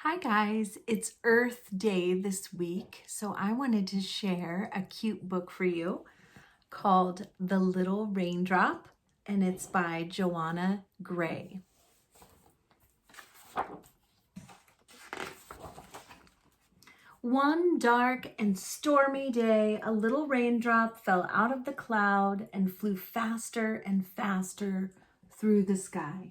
Hi guys, it's Earth Day this week, so I wanted to share a cute book for you called The Little Raindrop, and it's by Joanna Gray. One dark and stormy day, a little raindrop fell out of the cloud and flew faster and faster through the sky.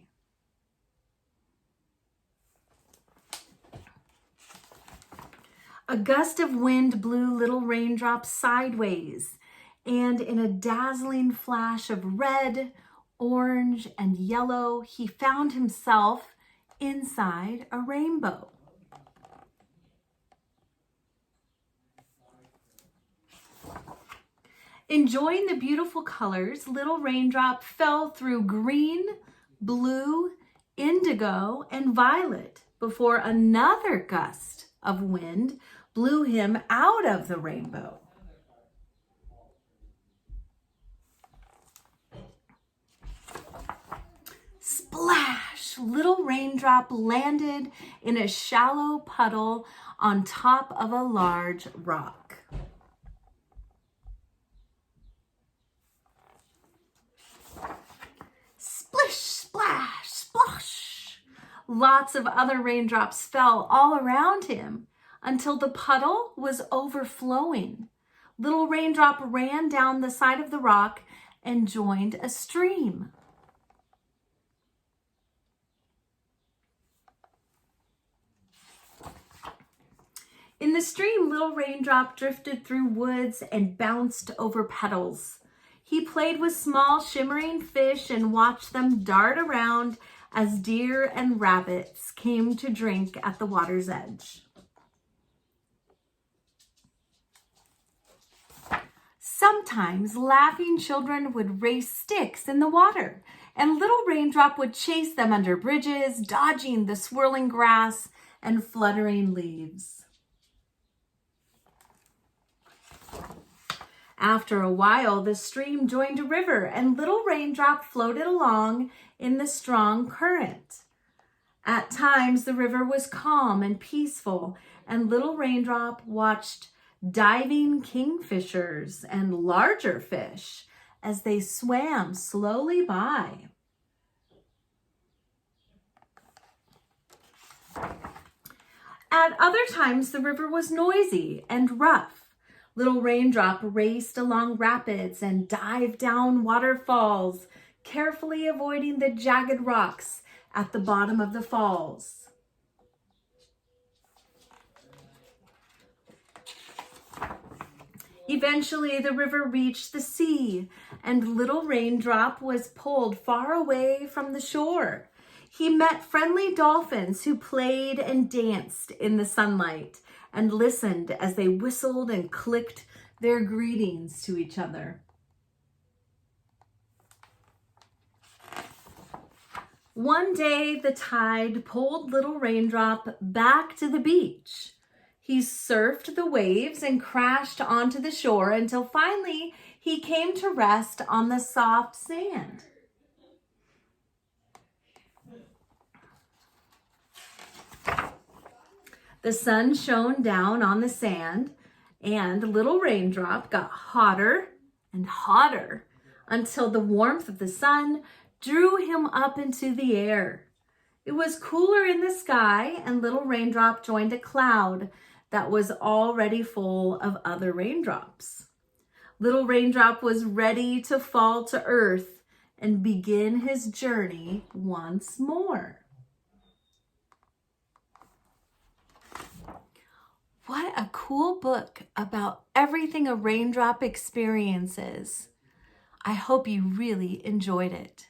A gust of wind blew little raindrops sideways, and in a dazzling flash of red, orange, and yellow, he found himself inside a rainbow. Enjoying the beautiful colors, little raindrop fell through green, blue, indigo, and violet before another gust of wind blew him out of the rainbow. Splash! Little raindrop landed in a shallow puddle on top of a large rock. Splish, splash, splosh! Lots of other raindrops fell all around him until the puddle was overflowing. Little raindrop ran down the side of the rock and joined a stream. In the stream, little raindrop drifted through woods and bounced over puddles. He played with small shimmering fish and watched them dart around as deer and rabbits came to drink at the water's edge. Sometimes laughing children would race sticks in the water, and little raindrop would chase them under bridges, dodging the swirling grass and fluttering leaves. After a while, the stream joined a river, and little raindrop floated along in the strong current. At times, the river was calm and peaceful, and little raindrop watched diving kingfishers and larger fish as they swam slowly by. At other times, the river was noisy and rough. Little raindrop raced along rapids and dived down waterfalls, carefully avoiding the jagged rocks at the bottom of the falls. Eventually, the river reached the sea, and little raindrop was pulled far away from the shore. He met friendly dolphins who played and danced in the sunlight and listened as they whistled and clicked their greetings to each other. One day, the tide pulled little raindrop back to the beach. He surfed the waves and crashed onto the shore until finally he came to rest on the soft sand. The sun shone down on the sand, and little raindrop got hotter and hotter until the warmth of the sun drew him up into the air. It was cooler in the sky, and little raindrop joined a cloud that was already full of other raindrops. Little raindrop was ready to fall to earth and begin his journey once more. What a cool book about everything a raindrop experiences. I hope you really enjoyed it.